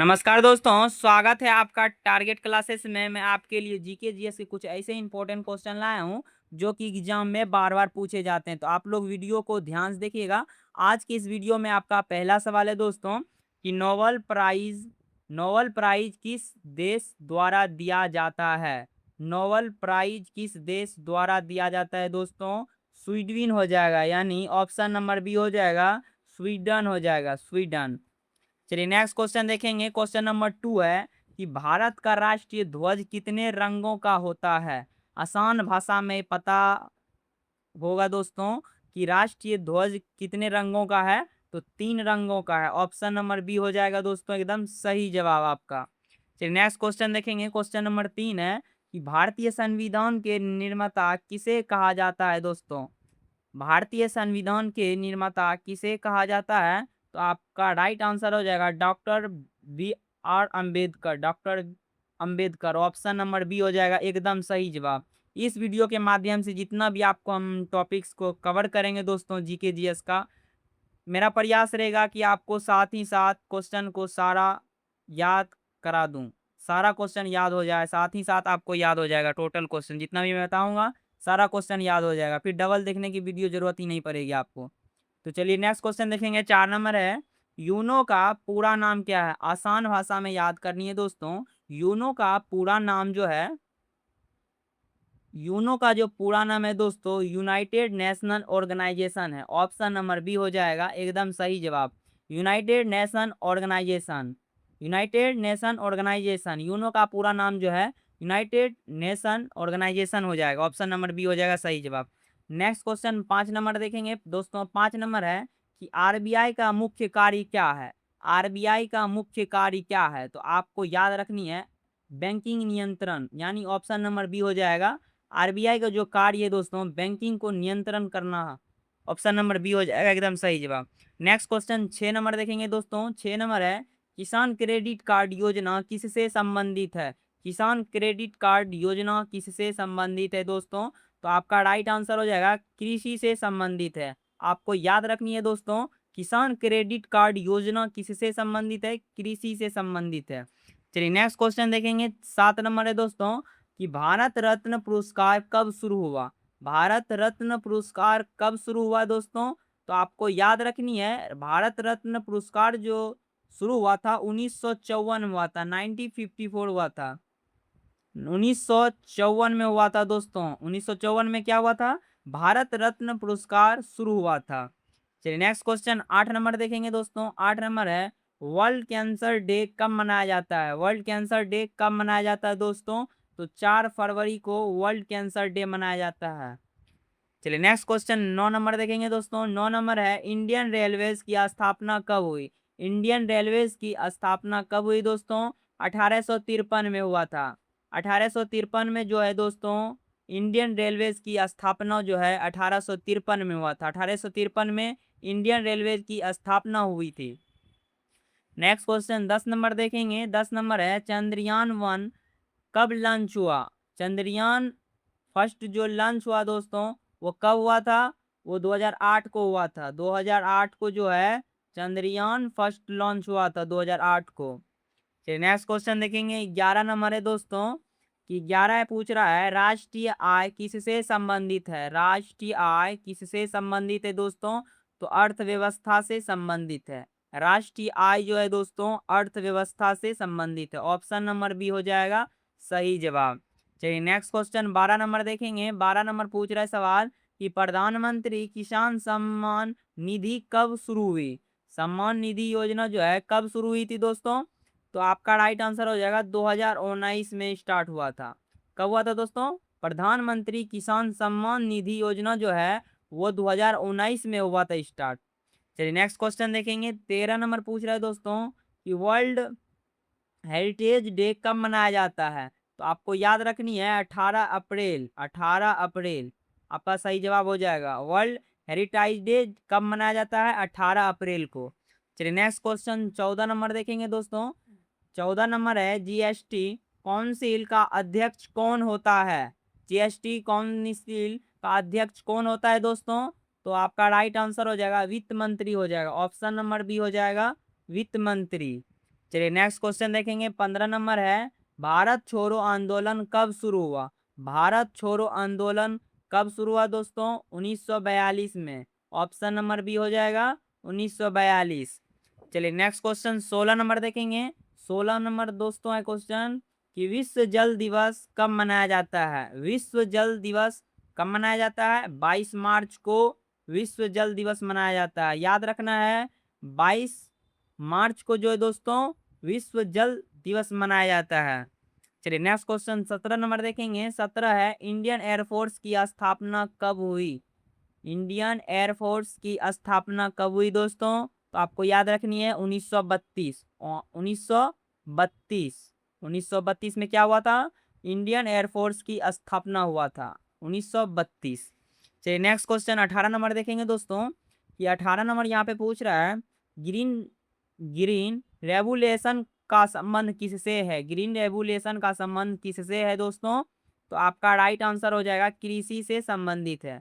नमस्कार दोस्तों, स्वागत है आपका टारगेट क्लासेस में। मैं आपके लिए जीके जीएस के कुछ ऐसे इंपॉर्टेंट क्वेश्चन लाया हूं जो कि एग्जाम में बार बार पूछे जाते हैं। तो आप लोग वीडियो को ध्यान से देखिएगा। आज की इस वीडियो में आपका पहला सवाल है दोस्तों कि नोबेल प्राइज किस देश द्वारा दिया जाता है। नोबेल प्राइज किस देश द्वारा दिया जाता है दोस्तों? स्वीडन हो जाएगा, यानी ऑप्शन नंबर बी हो जाएगा, स्वीडन हो जाएगा, स्वीडन। चलिए नेक्स्ट क्वेश्चन देखेंगे। क्वेश्चन नंबर 2 है कि भारत का राष्ट्रीय ध्वज कितने रंगों का होता है। आसान भाषा में पता होगा दोस्तों कि राष्ट्रीय ध्वज कितने रंगों का है, तो 3 रंगों का है। ऑप्शन नंबर बी हो जाएगा दोस्तों, एकदम सही जवाब आपका। चलिए नेक्स्ट क्वेश्चन देखेंगे। क्वेश्चन नंबर 3 है कि भारतीय संविधान के निर्माता किसे कहा जाता है दोस्तों। भारतीय संविधान के निर्माता किसे कहा जाता है, तो आपका राइट आंसर हो जाएगा doctor B R Ambedkar. Doctor Ambedkar, option number B हो जाएगा एकदम सही जवाब। इस वीडियो के माध्यम से जितना भी आपको हम टॉपिक्स को कवर करेंगे दोस्तों जीके जीएस का, मेरा प्रयास रहेगा कि आपको साथ ही साथ क्वेश्चन को सारा याद करा दूं। सारा क्वेश्चन याद हो जाए, साथ ही साथ आपको याद हो जाएगा। टोटल क्वेश्चन जितना भी मैं बताऊंगा सारा क्वेश्चन याद हो जाएगा, फिर डबल देखने की वीडियो जरूरत ही नहीं पड़ेगी आपको। तो चलिए नेक्स्ट क्वेश्चन देखेंगे। 4 नंबर है, यूनो का पूरा नाम क्या है। आसान भाषा में याद करनी है दोस्तों। यूनो का पूरा नाम जो है, यूनो का जो पूरा नाम है दोस्तों, यूनाइटेड नेशनल ऑर्गेनाइजेशन है। ऑप्शन नंबर बी हो जाएगा एकदम सही जवाब, United Nation Organization. United Nation Organization, UNO का पूरा नाम जो है यूनाइटेड नेशन ऑर्गेनाइजेशन हो जाएगा। ऑप्शन नंबर बी हो जाएगा सही जवाब। नेक्स्ट क्वेश्चन 5 नंबर देखेंगे दोस्तों। 5 नंबर है कि आरबीआई का मुख्य कार्य क्या है। आरबीआई का मुख्य कार्य क्या है, तो आपको याद रखनी है बैंकिंग नियंत्रण, यानी ऑप्शन नंबर बी हो जाएगा। आरबीआई का जो कार्य है दोस्तों, बैंकिंग को नियंत्रण करना है। ऑप्शन नंबर बी हो जाएगा एकदम सही जवाब। नेक्स्ट क्वेश्चन 6 नंबर देखेंगे दोस्तों। 6 नंबर है, किसान क्रेडिट कार्ड योजना किससे संबंधित है। किसान क्रेडिट कार्ड योजना किससे संबंधित है दोस्तों, तो आपका राइट आंसर हो जाएगा कृषि से संबंधित है। आपको याद रखनी है दोस्तों, किसान क्रेडिट कार्ड योजना किससे संबंधित है, कृषि से संबंधित है। चलिए नेक्स्ट क्वेश्चन देखेंगे। 7 नंबर है दोस्तों कि भारत रत्न पुरस्कार कब शुरू हुआ। भारत रत्न पुरस्कार कब शुरू हुआ दोस्तों, तो आपको याद रखनी है भारत रत्न पुरस्कार जो शुरू हुआ था 1954 में हुआ था, 1954 हुआ था। 1954 में हुआ था दोस्तों। 1954 में क्या हुआ था, भारत रत्न पुरस्कार शुरू हुआ था। चलिए नेक्स्ट क्वेश्चन 8 नंबर देखेंगे दोस्तों। 8 नंबर है, वर्ल्ड कैंसर डे कब मनाया जाता है। वर्ल्ड कैंसर डे कब मनाया जाता है दोस्तों, तो 4 फरवरी को वर्ल्ड कैंसर डे मनाया जाता है। चलिए नेक्स्ट क्वेश्चन 9 नंबर देखेंगे दोस्तों। 9 नंबर है, इंडियन रेलवेज की स्थापना कब हुई। इंडियन रेलवेज की स्थापना कब हुई दोस्तों, 1853 में हुआ था। 1853 में जो है दोस्तों, इंडियन रेलवेज की स्थापना जो है 1853 में हुआ था। 1853 में इंडियन रेलवेज की स्थापना हुई थी। नेक्स्ट क्वेश्चन 10 नंबर देखेंगे। 10 नंबर है, चंद्रयान 1 कब लॉन्च हुआ। चंद्रयान फर्स्ट जो लॉन्च हुआ दोस्तों, वो कब हुआ था, वो 2008 को हुआ था। 2008 को जो है चंद्रयान फर्स्ट लॉन्च हुआ था 2008 को। चलिए नेक्स्ट क्वेश्चन देखेंगे। 11 नंबर है दोस्तों कि 11 पूछ रहा है, राष्ट्रीय आय किससे संबंधित है। राष्ट्रीय आय किससे संबंधित है दोस्तों, तो अर्थव्यवस्था से संबंधित है। राष्ट्रीय आय जो है दोस्तों अर्थव्यवस्था से संबंधित है। ऑप्शन नंबर बी हो जाएगा सही जवाब। चलिए नेक्स्ट क्वेश्चन 12 नंबर देखेंगे। 12 नंबर पूछ रहा है सवाल कि प्रधानमंत्री किसान सम्मान निधि कब शुरू हुई। सम्मान निधि योजना जो है कब शुरू हुई थी दोस्तों, तो आपका राइट आंसर हो जाएगा 2019 में स्टार्ट हुआ था। कब हुआ था दोस्तों, प्रधानमंत्री किसान सम्मान निधि योजना जो है वो 2019 में हुआ था स्टार्ट। चलिए नेक्स्ट क्वेश्चन देखेंगे। 13 नंबर पूछ रहा है दोस्तों कि वर्ल्ड हेरिटेज डे कब मनाया जाता है, तो आपको याद रखनी है 18 अप्रैल। 18 अप्रैल आपका सही जवाब हो जाएगा। वर्ल्ड हेरिटेज डे कब मनाया जाता है, 18 अप्रैल को। चलिए नेक्स्ट क्वेश्चन 14 नंबर देखेंगे दोस्तों। 14 नंबर है, जीएसटी काउंसिल का अध्यक्ष कौन होता है। जीएसटी काउंसिल का अध्यक्ष कौन होता है दोस्तों, तो आपका राइट आंसर हो जाएगा वित्त मंत्री हो जाएगा। ऑप्शन नंबर बी हो जाएगा वित्त मंत्री। चलिए नेक्स्ट क्वेश्चन देखेंगे। 15 नंबर है, भारत छोड़ो आंदोलन कब शुरू हुआ? भारत छोड़ो आंदोलन कब शुरू हुआ दोस्तों? 1942 में। ऑप्शन नंबर बी हो जाएगा 1942। चलिए नेक्स्ट क्वेश्चन 16 नंबर देखेंगे। 16 नंबर दोस्तों है क्वेश्चन कि विश्व जल दिवस कब मनाया जाता है? विश्व जल दिवस कब मनाया जाता है? 22 मार्च को विश्व जल दिवस मनाया जाता है। याद रखना है 22 मार्च को जो है दोस्तों विश्व जल दिवस मनाया जाता है। चलिए नेक्स्ट क्वेश्चन 17 नंबर देखेंगे। 17 है, इंडियन एयरफोर्स की स्थापना कब हुई? इंडियन एयरफोर्स की स्थापना कब हुई दोस्तों? तो आपको याद रखनी है 1932। 1932। 1932 में क्या हुआ था? इंडियन एयरफोर्स की स्थापना हुआ था 1932। चलिए नेक्स्ट क्वेश्चन 18 नंबर देखेंगे दोस्तों कि 18 नंबर यहाँ पे पूछ रहा है ग्रीन ग्रीन रेवोल्यूशन का संबंध किससे है? ग्रीन रेवोल्यूशन का संबंध किससे है दोस्तों? तो आपका राइट आंसर हो जाएगा कृषि से संबंधित है।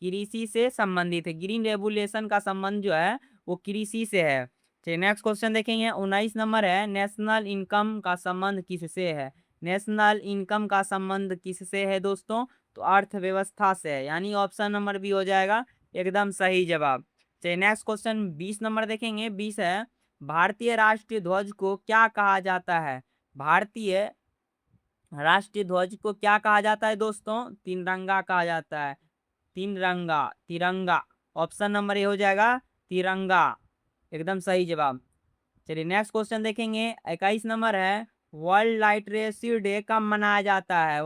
कृषि से संबंधित है। ग्रीन रेवोल्यूशन का संबंध जो है वो कृषि से है। चलिए नेक्स्ट क्वेश्चन देखेंगे। 19 नंबर है, नेशनल इनकम का संबंध किससे है? नेशनल इनकम का संबंध किससे है दोस्तों? तो अर्थव्यवस्था से है, यानी ऑप्शन नंबर बी हो जाएगा एकदम सही जवाब। चलिए नेक्स्ट क्वेश्चन 20 नंबर देखेंगे। 20 है, भारतीय राष्ट्रीय ध्वज को क्या कहा जाता है? भारतीय राष्ट्रीय ध्वज को क्या कहा जाता है दोस्तों? तिरंगा कहा जाता है। तिरंगा, तिरंगा। ऑप्शन नंबर ए हो जाएगा तिरंगा, एकदम सही जवाब। चलिए नेक्स्ट क्वेश्चन देखेंगे। 21 नंबर है, वर्ल्ड लिटरेसी डे कब मनाया जाता है?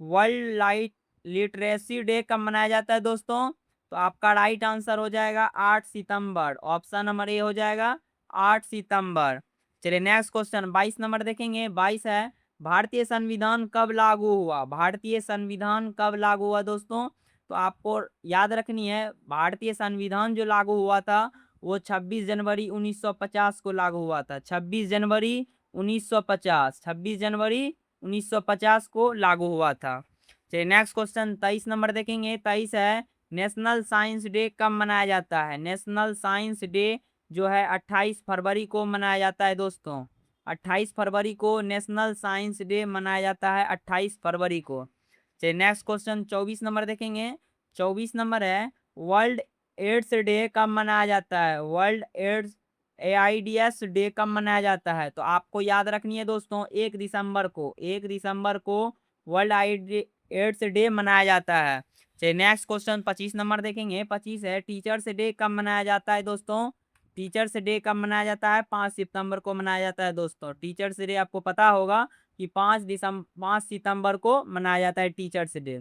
वर्ल्ड लिटरेसी डे कब मनाया जाता है दोस्तों? तो आपका राइट आंसर हो जाएगा 8 सितंबर। ऑप्शन नंबर ए हो जाएगा 8 सितंबर। चलिए नेक्स्ट क्वेश्चन 22 नंबर देखेंगे। 22 है, भारतीय संविधान कब लागू हुआ? भारतीय संविधान कब लागू हुआ दोस्तों? तो आपको याद रखनी है भारतीय संविधान जो लागू हुआ था वो 26 जनवरी 1950 को लागू हुआ था। 26 जनवरी 1950, 26 जनवरी 1950 को लागू हुआ था। चलिए नेक्स्ट क्वेश्चन 23 नंबर देखेंगे। 23 है, नेशनल साइंस डे कब मनाया जाता है? नेशनल साइंस डे जो है 28 फरवरी को मनाया जाता है दोस्तों। 28 फरवरी को नेशनल साइंस डे मनाया जाता है, 28 फरवरी को। चलिए नेक्स्ट क्वेश्चन 24 नंबर देखेंगे। 24 नंबर है, वर्ल्ड एड्स डे कब मनाया जाता है? वर्ल्ड एड्स AIDS डे कब मनाया जाता है? तो आपको याद रखनी है दोस्तों 1 दिसंबर को, 1 दिसंबर को वर्ल्ड एड्स डे मनाया जाता है। चलिए नेक्स्ट क्वेश्चन 25 नंबर देखेंगे। 25 है, टीचर्स डे कब मनाया जाता है दोस्तों? टीचर्स डे कब मनाया जाता है? 5 सितंबर को मनाया जाता है दोस्तों। टीचर्स डे आपको पता होगा कि 5 सितंबर को मनाया जाता है टीचर्स डे।